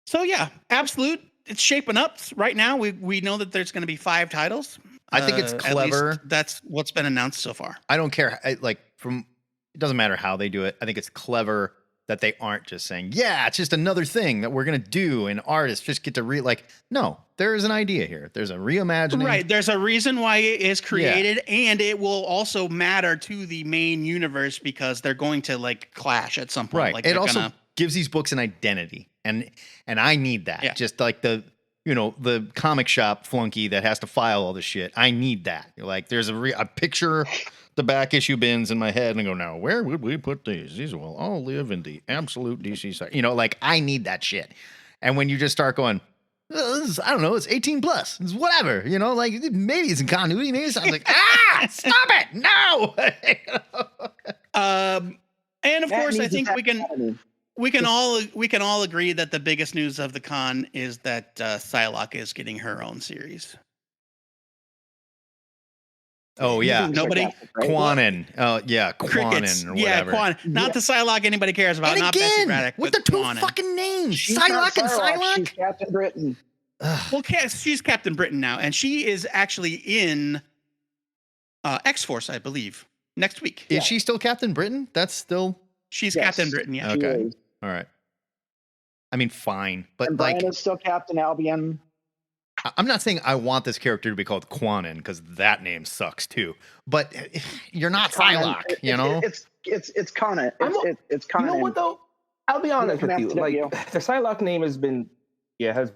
So yeah, Absolute, it's shaping up right now. We know that there's going to be 5 titles. I think it's clever. That's what's been announced so far. I don't care. It doesn't matter how they do it. I think it's clever that they aren't just saying, yeah, it's just another thing that we're going to do. And artists just get to no, there is an idea here. There's a reimagining. Right. There's a reason why it is created, and it will also matter to the main universe because they're going to like clash at some point. Right. Like it also gives these books an identity. And I need that. Yeah. Just like the comic shop flunky that has to file all this shit. I need that. Like there's a picture the back issue bins in my head and I go, now where would we put these? These will all live in the absolute DC side. I need that shit. And when you just start going, I don't know, it's 18 plus. It's whatever, you know, like maybe it's in continuity. Maybe it's, I was like, stop it. No. And of course, I think we can all agree that the biggest news of the con is that Psylocke is getting her own series. Oh yeah, nobody. Quanon. Oh yeah, Quanon or whatever. Yeah, Quanon. Not the Psylocke anybody cares about. And not again, Betsy Braddock, with the two Quanon. fucking names, She's Psylocke and Psylocke. She's Captain Britain. Well, she's Captain Britain now, and she is actually in X-Force, I believe, next week. Is she still Captain Britain? That's still. She's Captain Britain. Yeah. Okay. All right. I mean, fine, but and like, Brian is still Captain Albion. I'm not saying I want this character to be called Quanon because that name sucks too. But you're not Psylocke, you know. It's Conan. It's Conan. You know what though? I'll be honest with you. Like the Psylocke name has been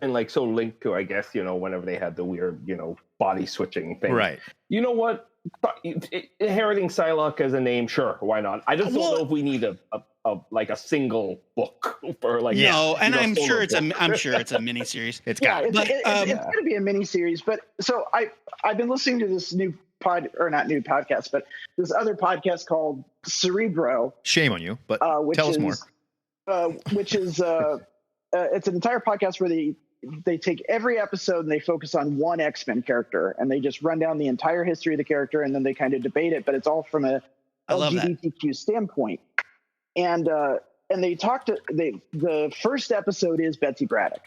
like so linked to, I guess, you know, whenever they had the weird, you know, body switching thing. Right. You know what? Inheriting Psylocke as a name, sure, why not? I just don't know if we need a single book for like. No, and I'm sure it's a mini series. It's got it's going to be a mini series. But so I've been listening to this new podcast, but this other podcast called Cerebro. Shame on you, but tell us more. Which is it's an entire podcast where they take every episode and they focus on one X-Men character and they just run down the entire history of the character and then they kind of debate it, but it's all from a LGBTQ standpoint. And they talked to the first episode is Betsy Braddock,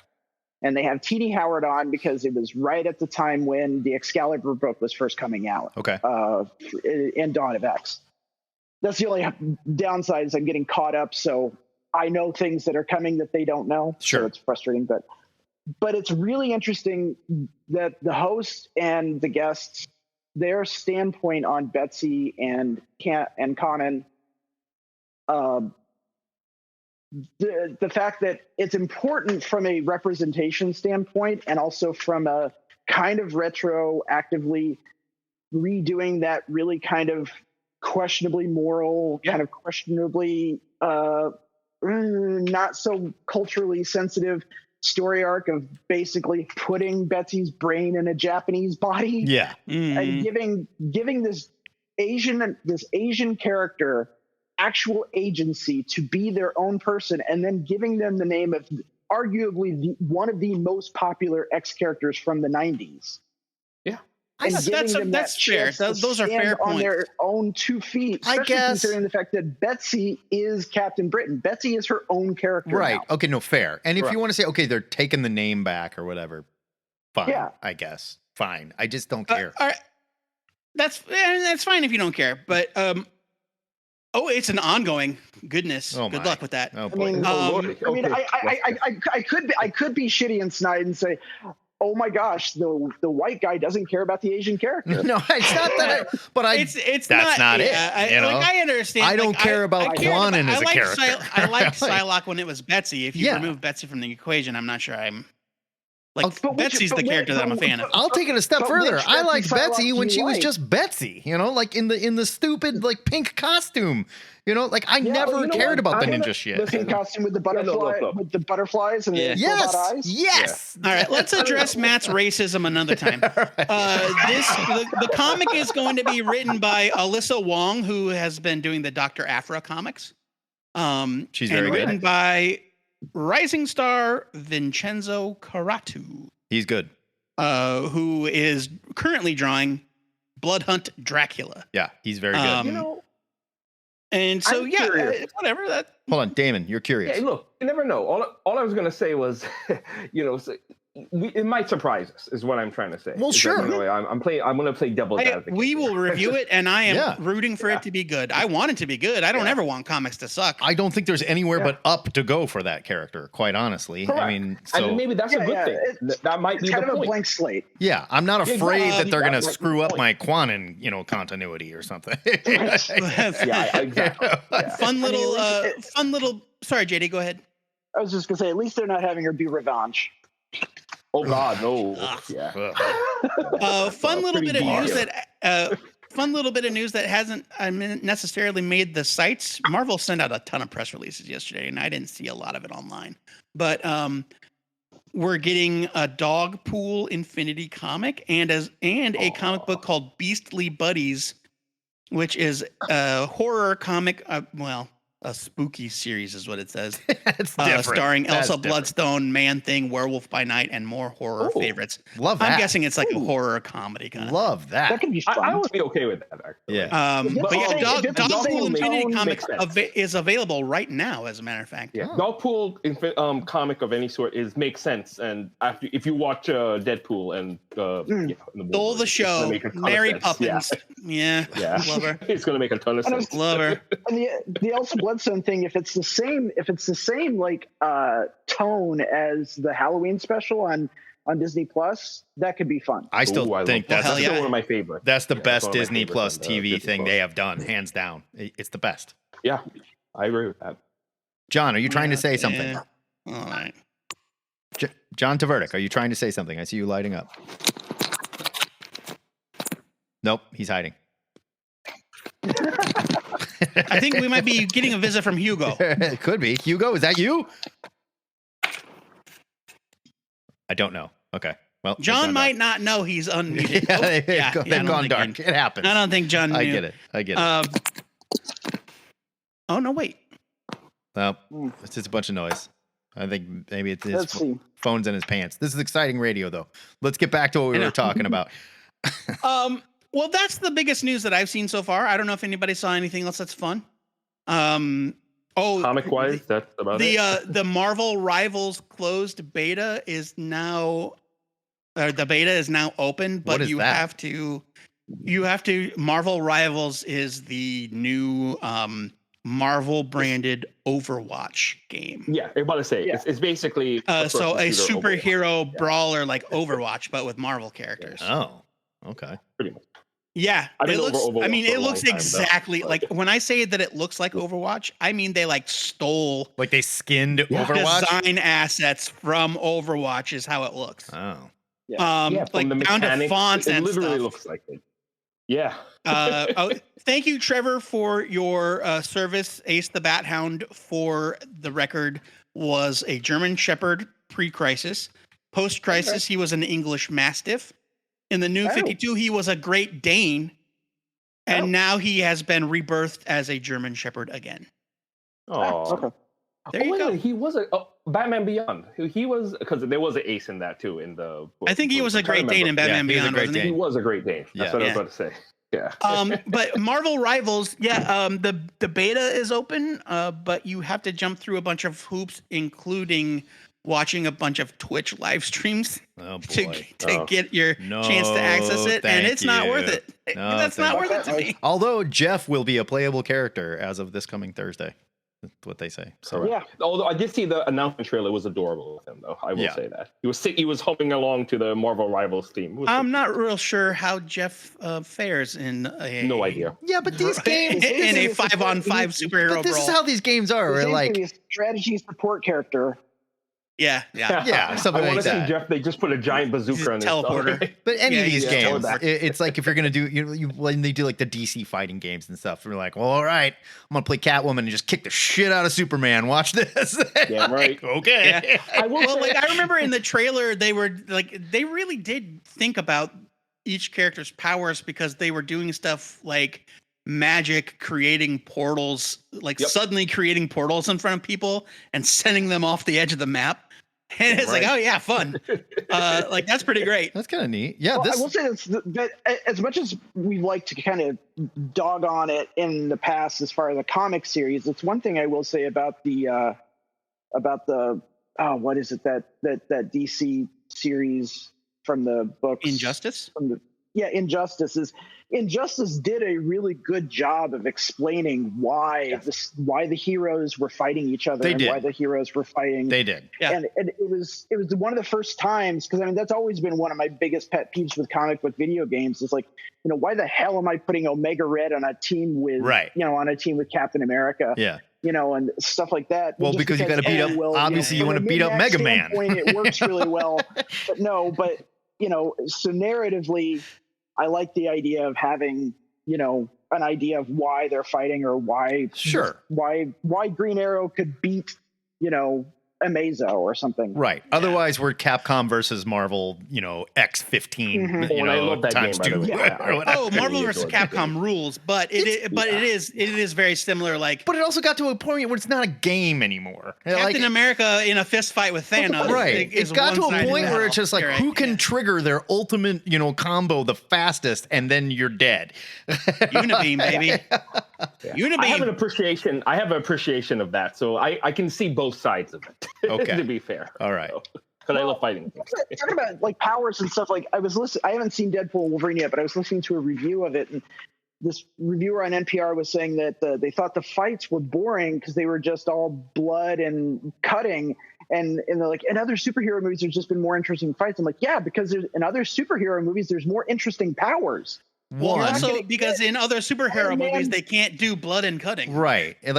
and they have T.D. Howard on because it was right at the time when the Excalibur book was first coming out. Okay. In Dawn of X. That's the only downside is I'm getting caught up, so I know things that are coming that they don't know. Sure. So it's frustrating, but it's really interesting that the host and the guests, their standpoint on Betsy and Conan, the fact that it's important from a representation standpoint and also from a kind of retroactively redoing that really kind of questionably moral, kind of questionably not so culturally sensitive story arc of basically putting Betsy's brain in a Japanese body. Yeah. And giving this Asian character actual agency to be their own person, and then giving them the name of arguably one of the most popular X characters from the 90s. Yeah. That's fair. Those are fair points. On their own 2 feet, especially I guess, considering the fact that Betsy is Captain Britain. Betsy is her own character. Right. Now. Okay. No, fair. And if you want to say, okay, they're taking the name back or whatever, fine. Yeah. I guess. Fine. I just don't care. All right. That's fine if you don't care. But it's an ongoing. Goodness. Oh, good luck with that. Oh boy. I could be shitty and snide and say, oh my gosh, the white guy doesn't care about the Asian character. No, it's not that. That's not it. I understand. I don't care about Quanon as a character. I liked Psylocke when it was Betsy. If you remove Betsy from the equation, I'm not sure I'm. Betsy's the character that I'm a fan of. I'll take it a step further. I liked Betsy when she was just Betsy, like in the stupid like pink costume. I never cared about the ninja shit. The pink costume with the butterfly, with the butterflies and the robot eyes. Yes. All right, let's address Matt's racism another time. The comic is going to be written by Alyssa Wong, who has been doing the Dr. Aphra comics. She's very good. Written by rising star Vincenzo Caratu. He's good. Who is currently drawing Blood Hunt Dracula. Yeah, he's very good. And so, whatever. Hold on, Damon, you're curious. Yeah, look, you never know. All I was going to say was, it might surprise us, is what I'm trying to say. Well, sure. I'm going to play devil's advocate. We will review it, and I am rooting for it to be good. I want it to be good. I don't ever want comics to suck. I don't think there's anywhere but up to go for that character, quite honestly. Correct. I mean, and maybe that's a good thing. That might be the point. Kind of a blank slate. Yeah, I'm not afraid that they're going to screw up my Quanon, continuity or something. Yeah, exactly. Fun little. Sorry, JD, go ahead. I was just gonna say, at least they're not having her be Revenge. Oh God, no. Fun little bit of news that hasn't necessarily made the sites. Marvel sent out a ton of press releases yesterday, and I didn't see a lot of it online. But we're getting a Dogpool Infinity comic and a comic book called Beastly Buddies, which is a horror comic. A spooky series is what it says. It's different. Starring That's Elsa different. Bloodstone, Man Thing, Werewolf by Night, and more horror favorites. Love that. I'm guessing it's like a horror comedy kind of. Love that. That could be fun. I would be okay with that, actually. Yeah. But yeah, Dogpool Infinity makes comic is available right now, as a matter of fact. Yeah, Dogpool comic of any sort makes sense, and if you watch Deadpool and Stole the show, Mary Poppins. Yeah, love her. It's gonna make a ton of sense. Love her. And the Elsa Bloodstone thing, if it's the same like tone as the Halloween special on Disney Plus, that could be fun. I still think that's still one of my favorites. That's the best Disney Plus TV thing they have done, hands down. It's the best. Yeah, I agree with that. John, are you trying to say something? Yeah. All right. John Tverdick, are you trying to say something? I see you lighting up. Nope, he's hiding. I think we might be getting a visit from Hugo. It could be. Hugo, is that you? I don't know. Okay. Well, John might not know he's unmuted. They've gone dark. It happens. I don't think John knew. I get it. Oh, no, wait. Well, it's just a bunch of noise. I think maybe it's his phone's in his pants. This is exciting radio, though. Let's get back to what we were talking about. Well, that's the biggest news that I've seen so far. I don't know if anybody saw anything else that's fun. Comic-wise, that's about it. The Marvel Rivals closed beta is now, the beta is now open, but you have to. Marvel Rivals is the new Marvel branded Overwatch game. Yeah, I'm about to say it's basically a superhero brawler like Overwatch, but with Marvel characters. Oh, okay, pretty much. Yeah, it looks time, exactly like when I say that it looks like Overwatch, I mean they like stole, like they skinned Overwatch design assets from Overwatch is how it looks. Oh, like down to fonts and stuff. It literally looks like it. Yeah. Thank you, Trevor, for your service. Ace the Bat Hound, for the record, was a German Shepherd pre-crisis. Post-crisis, he was an English Mastiff. In the New 52, he was a Great Dane, and now he has been rebirthed as a German Shepherd again. Oh, okay. There you go. He was a Batman Beyond. He was, because there was an ace in that too in the book. I think he was a Great Dane in Batman Beyond. He was a Great Dane. That's what I was about to say. Yeah. But Marvel Rivals, the beta is open, but you have to jump through a bunch of hoops, including watching a bunch of Twitch live streams to get your chance to access it, and it's not worth it. That's not worth it to me. Although Jeff will be a playable character as of this coming Thursday. That's what they say. So yeah. Although I did see the announcement trailer, was adorable with him, though. I will say that he was humming along to the Marvel Rivals theme. I'm not real sure how Jeff fares in no idea. Yeah, but these games in a 5-on-5 superhero brawl. This is how these games are. We're like a strategy support character. Yeah, something I like that. See Jeff, they just put a giant bazooka on his teleporter. But any of these games, it's like if you're gonna do, when they do like the DC fighting games and stuff, we're like, well, all right, I'm gonna play Catwoman and just kick the shit out of Superman. Watch this. Yeah, right. Okay. Yeah. I remember in the trailer they were like, they really did think about each character's powers, because they were doing stuff like magic, creating portals, suddenly creating portals in front of people and sending them off the edge of the map. And it's like, oh yeah, fun. That's pretty great. That's kind of neat. Yeah. I will say that as much as we like to kind of dog on it in the past, as far as the comic series, it's one thing I will say about the what is it, that DC series from the books? Injustice? Injustice did a really good job of explaining why the heroes were fighting each other why the heroes were fighting. They did. Yeah. And it was one of the first times, because I mean that's always been one of my biggest pet peeves with comic book video games. Is like, why the hell am I putting Omega Red on a team with with Captain America? Yeah. And stuff like that. Well, because you got to beat up. Obviously, you want to beat up Mega Man. It works really well, but so narratively, I like the idea of having, an idea of why they're fighting, or why Green Arrow could beat, a Amazo or something. Right. Yeah. Otherwise, we're Capcom versus Marvel, X15, I love that times game, 2. Marvel versus Capcom rules, but it is very similar. But it also got to a point where it's not a game anymore. Captain America in a fist fight with Thanos. Right. It's got to a point where it's just like, who can trigger their ultimate, combo the fastest, and then you're dead. Unibeam, baby. Unibeam. I have an appreciation of that, so I can see both sides of it. Okay. To be fair. All right. Because I love fighting things. Talking about like powers and stuff, like I haven't seen Deadpool and Wolverine yet, but I was listening to a review of it, and this reviewer on NPR was saying that they thought the fights were boring because they were just all blood and cutting, and they're like, in other superhero movies there's just been more interesting fights. I'm like, yeah, because in other superhero movies there's more interesting powers. Well, also because in other superhero movies they can't do blood and cutting. Right. And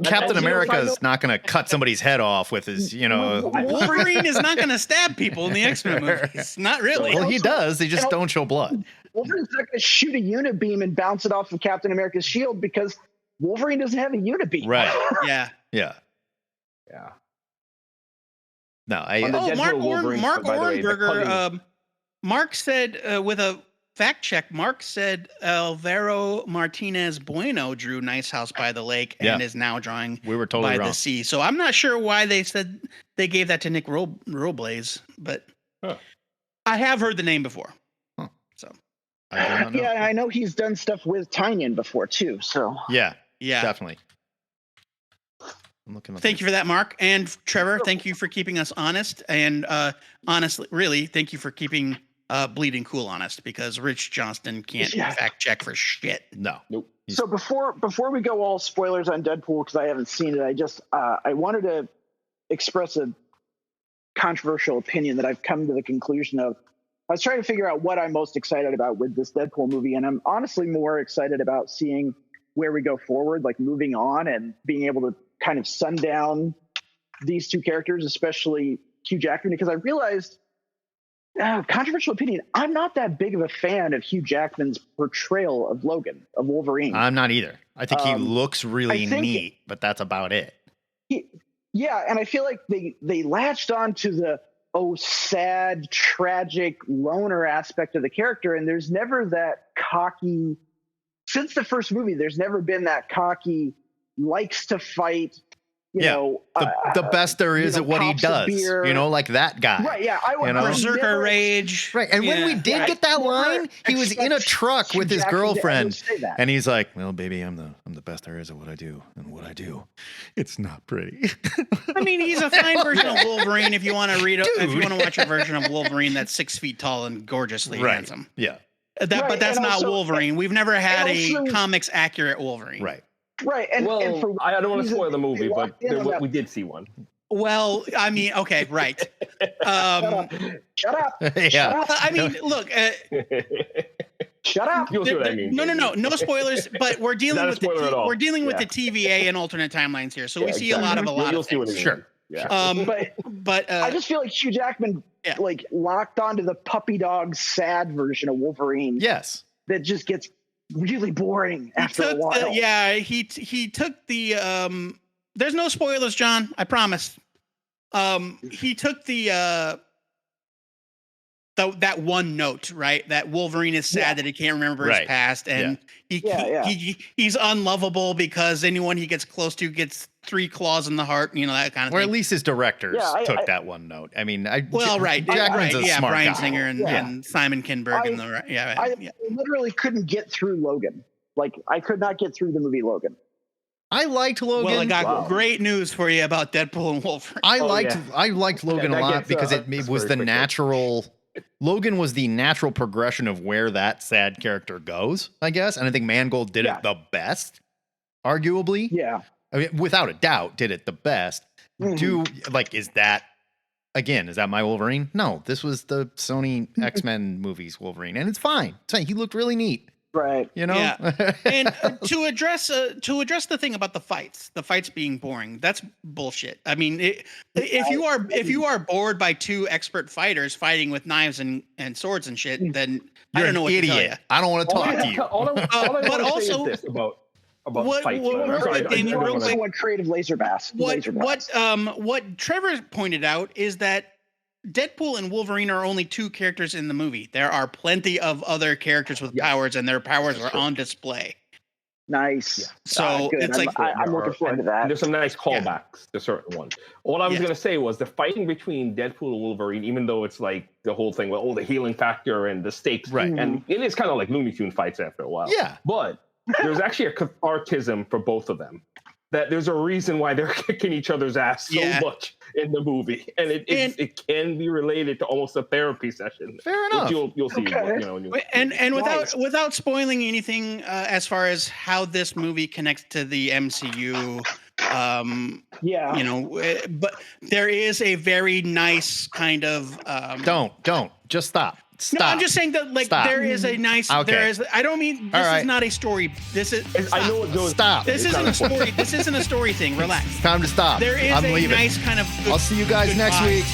Captain America is not going to cut somebody's head off with his, Wolverine is not going to stab people in the X-Men movies. Not really. Well, he does. They just don't show blood. Wolverine's not going to shoot a unibeam and bounce it off of Captain America's shield because Wolverine doesn't have a unibeam. Right. Yeah. Yeah. Yeah. No, Mark Ornberger. Mark said with a fact check, Mark said Alvaro Martinez Bueno drew Nice House by the Lake and is now drawing by the Sea. So I'm not sure why they said they gave that to Nick Robles, but I have heard the name before. Huh. So I know he's done stuff with Tynion before too. So yeah, definitely. I'm looking up thank you for that, Mark. And Trevor, thank you for keeping us honest. And honestly, really, thank you for keeping Bleeding Cool honest, because Rich Johnston can't fact check for shit. Nope. So before we go all spoilers on Deadpool, because I haven't seen it, I just I wanted to express a controversial opinion that I've come to the conclusion of. I was trying to figure out what I'm most excited about with this Deadpool movie, and I'm honestly more excited about seeing where we go forward, like moving on and being able to kind of sundown these two characters, especially Hugh Jackman, because I realized, controversial opinion, I'm not that big of a fan of Hugh Jackman's portrayal of Logan, of Wolverine. I'm not either. I think he looks really neat, but that's about it. And I feel like they latched on to the sad, tragic loner aspect of the character, and there's never that cocky, since the first movie, there's never been that cocky, likes to fight, the best there is at what he does, like that guy. Right, yeah. Berserker rage. Right, and when we did get that line, he was in a truck with his girlfriend, and he's like, well, baby, I'm the best there is at what I do, and what I do, it's not pretty. I mean, he's a fine version of Wolverine if you want to if you want to watch a version of Wolverine that's 6 feet tall and gorgeously handsome. Yeah. But that's not Wolverine. We've never had a comics accurate Wolverine. Right, I don't want to spoil the movie, but we did see one. Well, I mean, okay, right. Shut up. Shut up. I mean, look. Shut up. You'll see what I mean. No spoilers. But we're dealing with the TVA and alternate timelines here, so we see a lot of You'll see what I mean. Sure. Yeah. But I just feel like Hugh Jackman locked onto the puppy dog sad version of Wolverine. Yes. That just gets really boring after a while. He took the there's no spoilers, John, I promise. He took the that one note, right? That Wolverine is sad that he can't remember his past, and he's unlovable because anyone he gets close to gets 3 claws in the heart, that kind of thing. Or at least his directors took that one note. I mean, Jackman's a smart Bryan guy. Singer and Simon Kinberg I literally couldn't get through Logan. Like, I could not get through the movie Logan. I liked Logan. Well, I got great news for you about Deadpool and Wolverine. I liked Logan a lot because it was the natural. Logan was the natural progression of where that sad character goes, I guess. And I think Mangold did it the best, arguably. Yeah. I mean, without a doubt, did it the best. Mm-hmm. Is that my Wolverine? No, this was the Sony X-Men movies Wolverine, and it's fine. He looked really neat. Right. Yeah. And to address the thing about the fights being boring, that's bullshit. I mean, if you are bored by 2 expert fighters fighting with knives and swords and shit, then You're I don't know what idiot. to tell you. I don't want to talk to you. All I but want to also say is this what, fights. What creative laser bass. What Trevor pointed out is that Deadpool and Wolverine are only two characters in the movie. There are plenty of other characters with powers, and their powers are on display. Nice. Yeah. So it's I'm looking forward to that. There's some nice callbacks to certain ones. All I was going to say was the fighting between Deadpool and Wolverine, even though it's like the whole thing with the healing factor and the stakes, right? And it is kind of like Looney Tune fights after a while. Yeah. But there's actually a cathartism for both of them. That there's a reason why they're kicking each other's ass so much in the movie, and it can be related to almost a therapy session. Fair enough. You'll see. And without spoiling anything as far as how this movie connects to the MCU, but there is a very nice kind of don't just stop. No, I'm just saying that there is a nice. Okay. There is. I don't mean this is not a story. This is. I know what goes. Stop. This isn't a story. This isn't a story thing. Relax. Time to stop. There is I'm a leaving. nice kind of. I'll see you guys next week.